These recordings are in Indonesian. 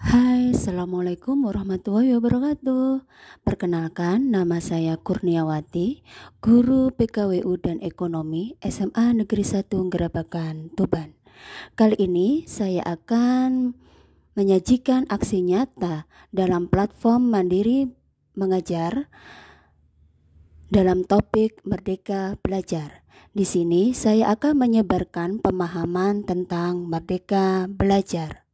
Hai, Assalamualaikum warahmatullahi wabarakatuh. Perkenalkan, nama saya Kurniawati, guru PKWU dan Ekonomi SMA Negeri 1 Gerabakan, Tuban. Kali ini saya akan menyajikan aksi nyata dalam platform Mandiri Mengajar dalam topik Merdeka Belajar. Di sini saya akan menyebarkan pemahaman tentang Merdeka Belajar.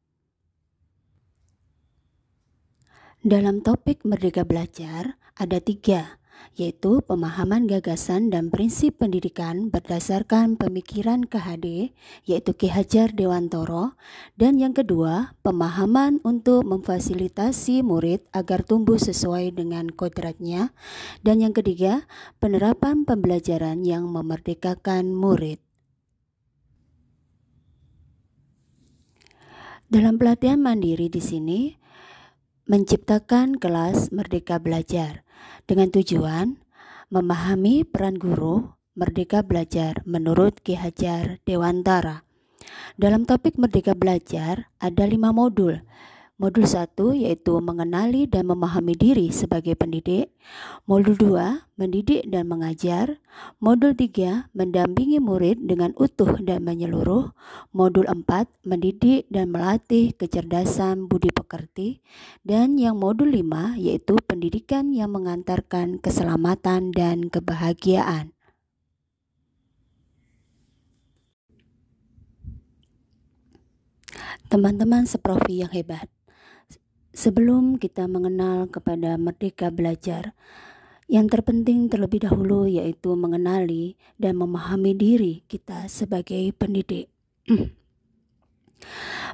Dalam topik Merdeka Belajar ada 3, yaitu pemahaman gagasan dan prinsip pendidikan berdasarkan pemikiran KHD, yaitu Ki Hajar Dewantoro, dan yang kedua, pemahaman untuk memfasilitasi murid agar tumbuh sesuai dengan kodratnya, dan yang ketiga, penerapan pembelajaran yang memerdekakan murid. Dalam pelatihan mandiri di sini, menciptakan kelas Merdeka Belajar dengan tujuan memahami peran guru Merdeka Belajar menurut Ki Hajar Dewantara. Dalam topik Merdeka Belajar ada 5 modul. Modul 1 yaitu mengenali dan memahami diri sebagai pendidik. Modul 2 mendidik dan mengajar. Modul 3 mendampingi murid dengan utuh dan menyeluruh. Modul 4 mendidik dan melatih kecerdasan budi pekerti. Dan yang modul 5 yaitu pendidikan yang mengantarkan keselamatan dan kebahagiaan. Teman-teman seprofi yang hebat, sebelum kita mengenal kepada Merdeka Belajar, yang terpenting terlebih dahulu yaitu mengenali dan memahami diri kita sebagai pendidik.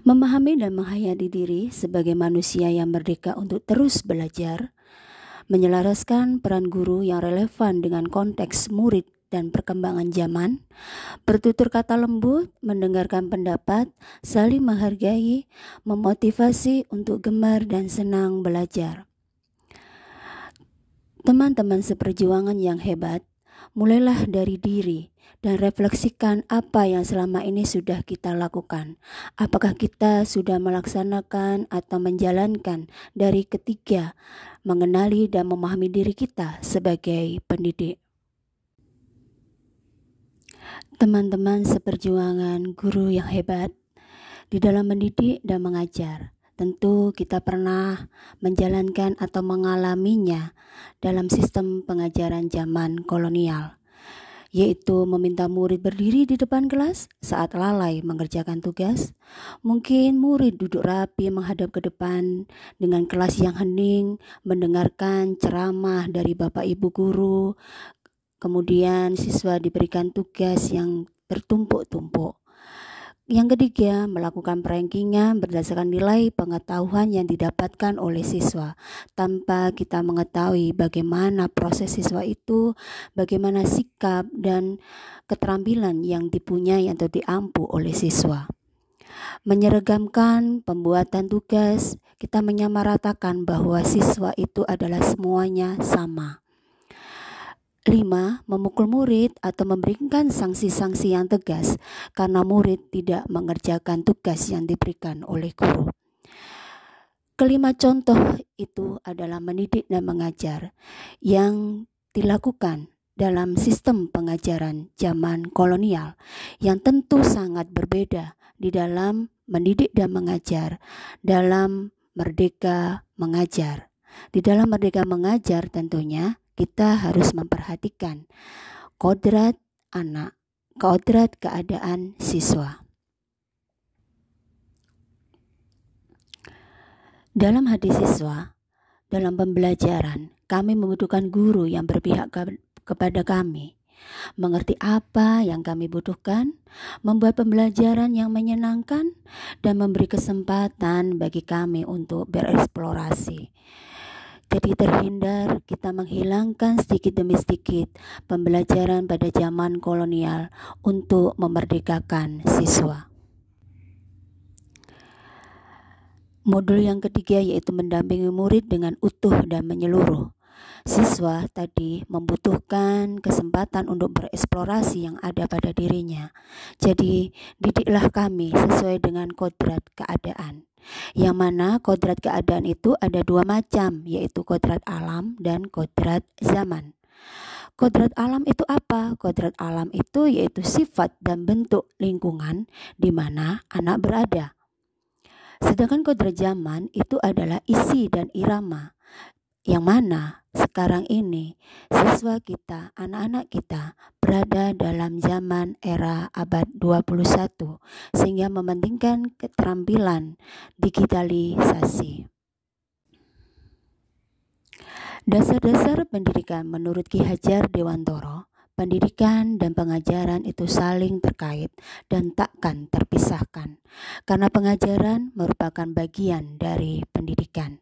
Memahami dan menghayati diri sebagai manusia yang merdeka untuk terus belajar, menyelaraskan peran guru yang relevan dengan konteks murid dan perkembangan zaman, bertutur kata lembut, mendengarkan pendapat, saling menghargai, memotivasi untuk gemar dan senang belajar. Teman-teman seperjuangan yang hebat, mulailah dari diri dan refleksikan apa yang selama ini sudah kita lakukan. Apakah kita sudah melaksanakan atau menjalankan dari ketiga, mengenali dan memahami diri kita sebagai pendidik. Teman-teman seperjuangan guru yang hebat, di dalam mendidik dan mengajar, tentu kita pernah menjalankan atau mengalaminya dalam sistem pengajaran zaman kolonial, yaitu meminta murid berdiri di depan kelas saat lalai mengerjakan tugas. Mungkin murid duduk rapi menghadap ke depan dengan kelas yang hening, mendengarkan ceramah dari Bapak Ibu guru. Kemudian siswa diberikan tugas yang bertumpuk-tumpuk. Yang ketiga, melakukan perankingan berdasarkan nilai pengetahuan yang didapatkan oleh siswa, tanpa kita mengetahui bagaimana proses siswa itu, bagaimana sikap dan keterampilan yang dipunyai atau diampu oleh siswa. Menyeragamkan pembuatan tugas, kita menyamaratakan bahwa siswa itu adalah semuanya sama. 5. Memukul murid atau memberikan sanksi-sanksi yang tegas karena murid tidak mengerjakan tugas yang diberikan oleh guru. Kelima contoh itu adalah mendidik dan mengajar yang dilakukan dalam sistem pengajaran zaman kolonial yang tentu sangat berbeda di dalam mendidik dan mengajar dalam Merdeka Mengajar. Di dalam Merdeka Mengajar tentunya kita harus memperhatikan kodrat anak, kodrat keadaan siswa. Dalam hati siswa, dalam pembelajaran, kami membutuhkan guru yang berpihak kepada kami, mengerti apa yang kami butuhkan, membuat pembelajaran yang menyenangkan, dan memberi kesempatan bagi kami untuk bereksplorasi. Jadi terhindar kita menghilangkan sedikit demi sedikit pembelajaran pada zaman kolonial untuk memerdekakan siswa. Modul yang ketiga yaitu mendampingi murid dengan utuh dan menyeluruh. Siswa tadi membutuhkan kesempatan untuk bereksplorasi yang ada pada dirinya. Jadi didiklah kami sesuai dengan kodrat keadaan. Yang mana kodrat keadaan itu ada dua macam, yaitu kodrat alam dan kodrat zaman. Kodrat alam itu apa? Kodrat alam itu yaitu sifat dan bentuk lingkungan di mana anak berada. Sedangkan kodrat zaman itu adalah isi dan irama, yang mana sekarang ini siswa kita, anak-anak kita berada dalam zaman era abad 21 sehingga mementingkan keterampilan digitalisasi. Dasar-dasar pendidikan menurut Ki Hajar Dewantara, pendidikan dan pengajaran itu saling terkait dan takkan terpisahkan, karena pengajaran merupakan bagian dari pendidikan.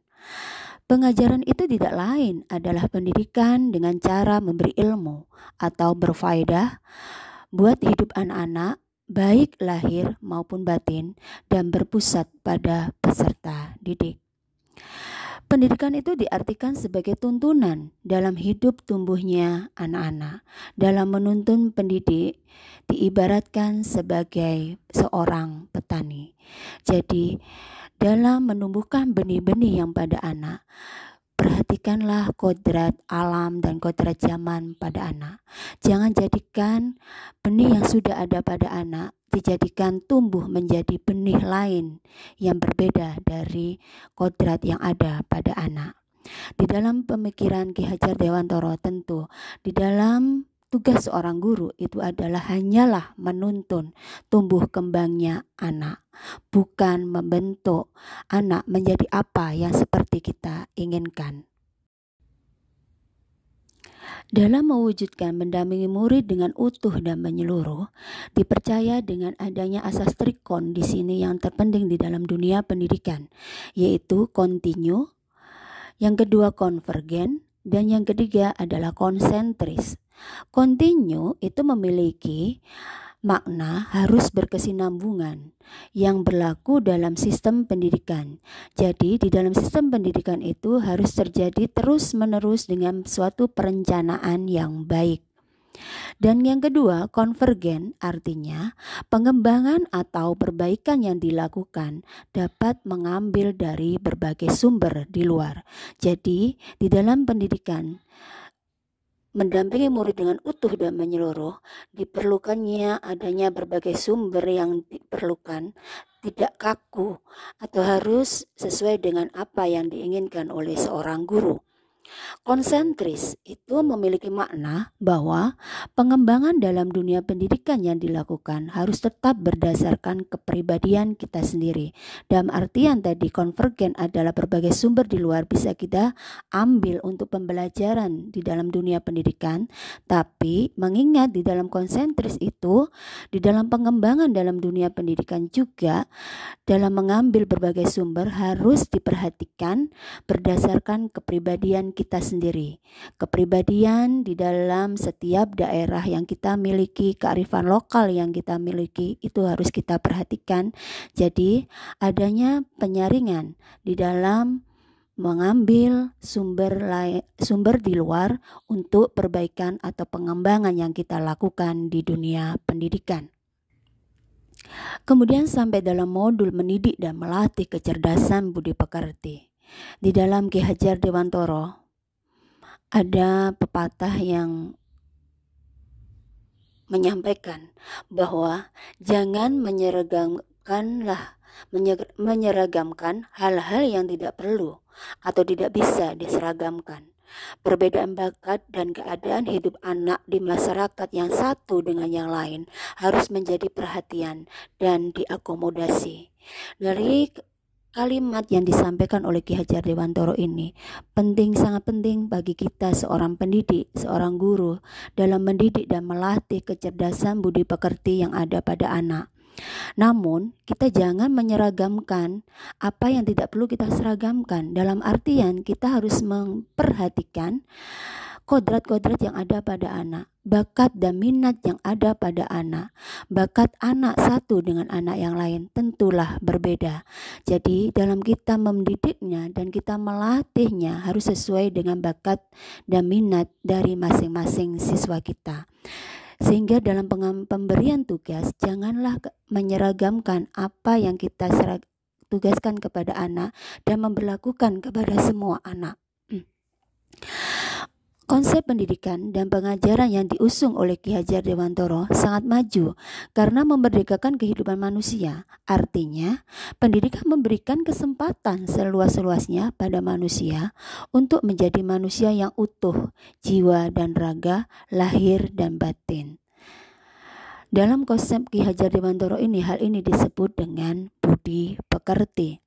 Pengajaran itu tidak lain adalah pendidikan dengan cara memberi ilmu atau berfaedah buat hidup anak-anak, baik lahir maupun batin, dan berpusat pada peserta didik. Pendidikan itu diartikan sebagai tuntunan dalam hidup tumbuhnya anak-anak. Dalam menuntun pendidik diibaratkan sebagai seorang petani. Jadi dalam menumbuhkan benih-benih yang pada anak, perhatikanlah kodrat alam dan kodrat zaman pada anak. Jangan jadikan benih yang sudah ada pada anak dijadikan tumbuh menjadi benih lain yang berbeda dari kodrat yang ada pada anak. Di dalam pemikiran Ki Hajar Dewantara tentu di dalam tugas seorang guru itu adalah hanyalah menuntun tumbuh kembangnya anak, bukan membentuk anak menjadi apa yang seperti kita inginkan. Dalam mewujudkan mendampingi murid dengan utuh dan menyeluruh, dipercaya dengan adanya asas trikon di sini yang terpenting di dalam dunia pendidikan, yaitu kontinu, yang kedua konvergen, dan yang ketiga adalah konsentris. Kontinu itu memiliki makna harus berkesinambungan yang berlaku dalam sistem pendidikan. Jadi di dalam sistem pendidikan itu harus terjadi terus-menerus dengan suatu perencanaan yang baik. Dan yang kedua, konvergen artinya pengembangan atau perbaikan yang dilakukan dapat mengambil dari berbagai sumber di luar. Jadi di dalam pendidikan mendampingi murid dengan utuh dan menyeluruh, diperlukannya adanya berbagai sumber yang diperlukan, tidak kaku atau harus sesuai dengan apa yang diinginkan oleh seorang guru. Konsentris itu memiliki makna bahwa pengembangan dalam dunia pendidikan yang dilakukan harus tetap berdasarkan kepribadian kita sendiri. Dalam artian tadi konvergen adalah berbagai sumber di luar bisa kita ambil untuk pembelajaran di dalam dunia pendidikan, tapi mengingat di dalam konsentris itu, di dalam pengembangan dalam dunia pendidikan juga dalam mengambil berbagai sumber harus diperhatikan berdasarkan kepribadian kita sendiri. Kepribadian di dalam setiap daerah yang kita miliki, kearifan lokal yang kita miliki itu harus kita perhatikan. Jadi adanya penyaringan di dalam mengambil sumber di luar untuk perbaikan atau pengembangan yang kita lakukan di dunia pendidikan. Kemudian sampai dalam modul mendidik dan melatih kecerdasan budi pekerti. Di dalam Ki Hajar Dewantara ada pepatah yang menyampaikan bahwa jangan menyeragamkan hal-hal yang tidak perlu atau tidak bisa diseragamkan. Perbedaan bakat dan keadaan hidup anak di masyarakat yang satu dengan yang lain harus menjadi perhatian dan diakomodasi. Dari kalimat yang disampaikan oleh Ki Hajar Dewantara ini sangat penting bagi kita seorang pendidik, seorang guru dalam mendidik dan melatih kecerdasan budi pekerti yang ada pada anak. Namun kita jangan menyeragamkan apa yang tidak perlu kita seragamkan. Dalam artian kita harus memperhatikan kodrat-kodrat yang ada pada anak, bakat dan minat yang ada pada anak. Bakat anak satu dengan anak yang lain tentulah berbeda. Jadi dalam kita mendidiknya dan kita melatihnya harus sesuai dengan bakat dan minat dari masing-masing siswa kita. Sehingga dalam pemberian tugas janganlah menyeragamkan apa yang kita tugaskan kepada anak dan memberlakukan kepada semua anak. Konsep pendidikan dan pengajaran yang diusung oleh Ki Hajar Dewantara sangat maju karena memerdekakan kehidupan manusia. Artinya, pendidikan memberikan kesempatan seluas-luasnya pada manusia untuk menjadi manusia yang utuh, jiwa dan raga, lahir dan batin. Dalam konsep Ki Hajar Dewantara ini, hal ini disebut dengan budi pekerti.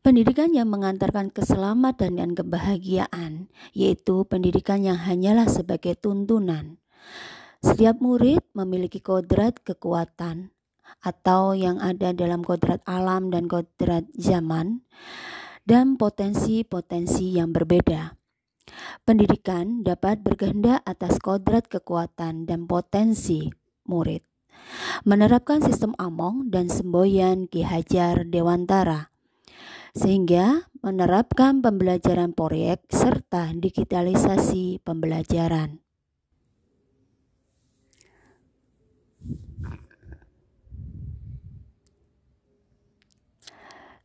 Pendidikan yang mengantarkan keselamatan dan kebahagiaan, yaitu pendidikan yang hanyalah sebagai tuntunan. Setiap murid memiliki kodrat kekuatan atau yang ada dalam kodrat alam dan kodrat zaman dan potensi-potensi yang berbeda. Pendidikan dapat berkehendak atas kodrat kekuatan dan potensi murid. Menerapkan sistem Among dan semboyan Ki Hajar Dewantara, sehingga menerapkan pembelajaran proyek serta digitalisasi pembelajaran.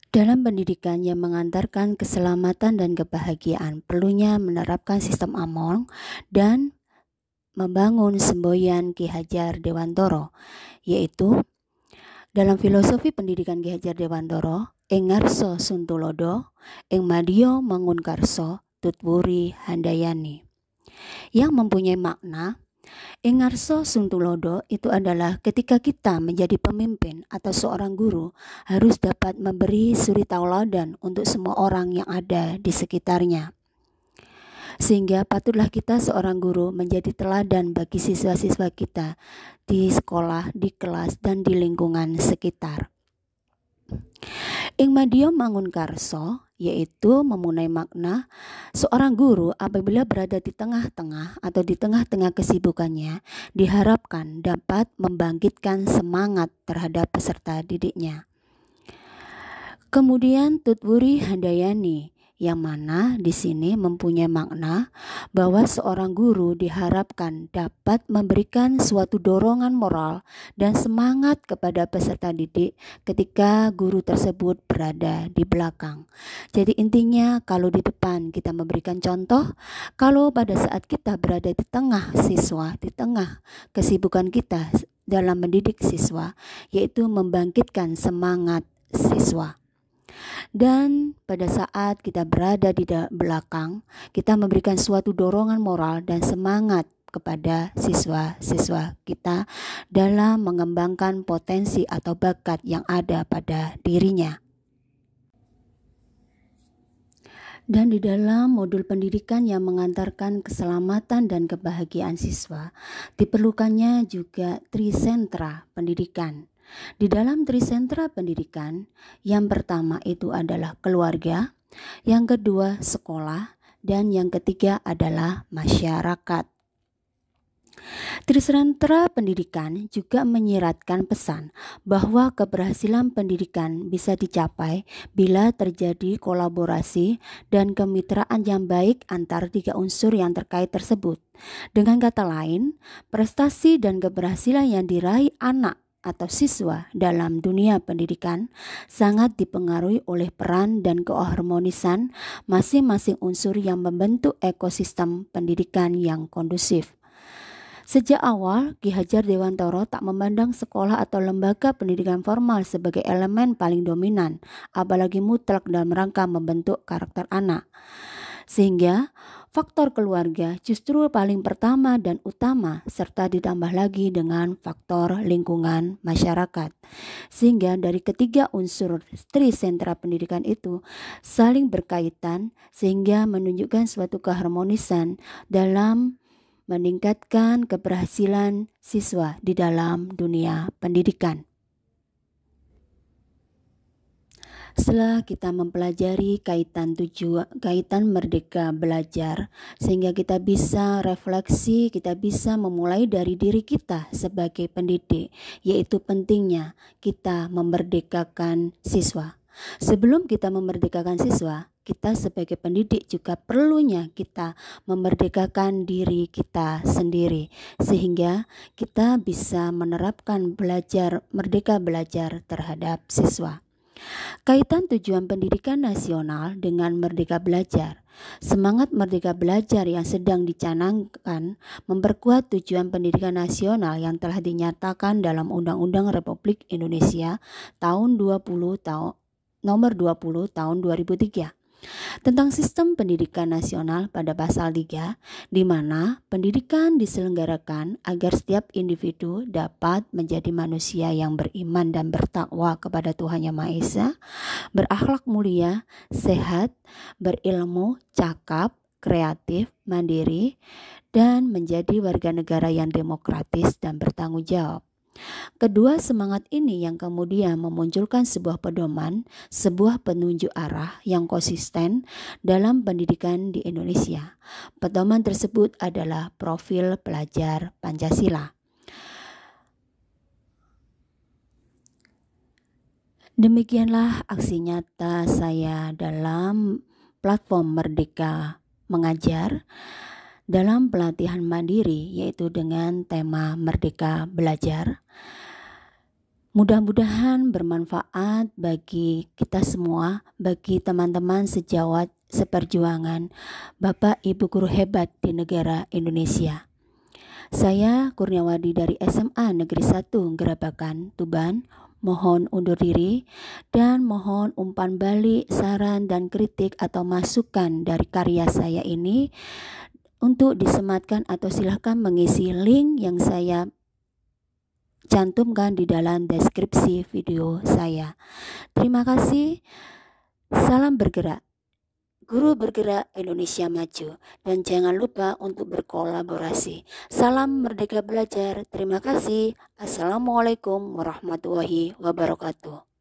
Dalam pendidikan yang mengantarkan keselamatan dan kebahagiaan, perlunya menerapkan sistem Among dan membangun semboyan Ki Hajar Dewantara, yaitu dalam filosofi pendidikan Ki Hajar Dewantara, ing ngarsa Suntulodo, ing madya mangunkarsa tutwuri handayani, yang mempunyai makna. Ing ngarsa Suntulodo itu adalah ketika kita menjadi pemimpin atau seorang guru harus dapat memberi suri tauladan untuk semua orang yang ada di sekitarnya. Sehingga patutlah kita seorang guru menjadi teladan bagi siswa-siswa kita di sekolah, di kelas, dan di lingkungan sekitar. Ing madya mangunkarsa yaitu mempunyai makna seorang guru apabila berada di tengah-tengah atau di tengah-tengah kesibukannya diharapkan dapat membangkitkan semangat terhadap peserta didiknya. Kemudian tutwuri handayani, yang mana di sini mempunyai makna bahwa seorang guru diharapkan dapat memberikan suatu dorongan moral dan semangat kepada peserta didik ketika guru tersebut berada di belakang. Jadi intinya kalau di depan kita memberikan contoh, kalau pada saat kita berada di tengah siswa, di tengah kesibukan kita dalam mendidik siswa, yaitu membangkitkan semangat siswa. Dan pada saat kita berada di belakang, kita memberikan suatu dorongan moral dan semangat kepada siswa-siswa kita dalam mengembangkan potensi atau bakat yang ada pada dirinya. Dan di dalam modul pendidikan yang mengantarkan keselamatan dan kebahagiaan siswa, diperlukannya juga trisentra pendidikan. Di dalam trisentra pendidikan, yang pertama itu adalah keluarga, yang kedua sekolah, dan yang ketiga adalah masyarakat. Trisentra pendidikan juga menyiratkan pesan bahwa keberhasilan pendidikan bisa dicapai bila terjadi kolaborasi dan kemitraan yang baik antar tiga unsur yang terkait tersebut. Dengan kata lain, prestasi dan keberhasilan yang diraih anak atau siswa dalam dunia pendidikan sangat dipengaruhi oleh peran dan keharmonisan masing-masing unsur yang membentuk ekosistem pendidikan yang kondusif. Sejak awal, Ki Hajar Dewantara tak memandang sekolah atau lembaga pendidikan formal sebagai elemen paling dominan, apalagi mutlak dalam rangka membentuk karakter anak. Sehingga faktor keluarga justru paling pertama dan utama, serta ditambah lagi dengan faktor lingkungan masyarakat. Sehingga dari ketiga unsur trisentra pendidikan itu saling berkaitan sehingga menunjukkan suatu keharmonisan dalam meningkatkan keberhasilan siswa di dalam dunia pendidikan. Setelah kita mempelajari kaitan merdeka belajar, sehingga kita bisa refleksi, kita bisa memulai dari diri kita sebagai pendidik, yaitu pentingnya kita memerdekakan siswa. Sebelum kita memerdekakan siswa, kita sebagai pendidik juga perlunya kita memerdekakan diri kita sendiri, sehingga kita bisa menerapkan merdeka belajar terhadap siswa. Kaitan tujuan pendidikan nasional dengan merdeka belajar. Semangat merdeka belajar yang sedang dicanangkan memperkuat tujuan pendidikan nasional yang telah dinyatakan dalam Undang-Undang Republik Indonesia nomor 20 tahun 2003 tentang sistem pendidikan nasional pada pasal 3, di mana pendidikan diselenggarakan agar setiap individu dapat menjadi manusia yang beriman dan bertakwa kepada Tuhan Yang Maha Esa, berakhlak mulia, sehat, berilmu, cakap, kreatif, mandiri, dan menjadi warga negara yang demokratis dan bertanggung jawab. Kedua semangat ini yang kemudian memunculkan sebuah pedoman, sebuah penunjuk arah yang konsisten dalam pendidikan di Indonesia. Pedoman tersebut adalah profil pelajar Pancasila. Demikianlah aksi nyata saya dalam platform Merdeka Mengajar dalam pelatihan mandiri, yaitu dengan tema Merdeka Belajar. Mudah-mudahan bermanfaat bagi kita semua, bagi teman-teman sejawat seperjuangan Bapak Ibu guru hebat di negara Indonesia. Saya Kurniawati dari SMA Negeri 1 Gerabakan, Tuban, mohon undur diri dan mohon umpan balik, saran dan kritik atau masukan dari karya saya ini untuk disematkan atau silahkan mengisi link yang saya cantumkan di dalam deskripsi video saya. Terima kasih. Salam bergerak. Guru bergerak Indonesia maju. Dan jangan lupa untuk berkolaborasi. Salam merdeka belajar. Terima kasih. Assalamualaikum warahmatullahi wabarakatuh.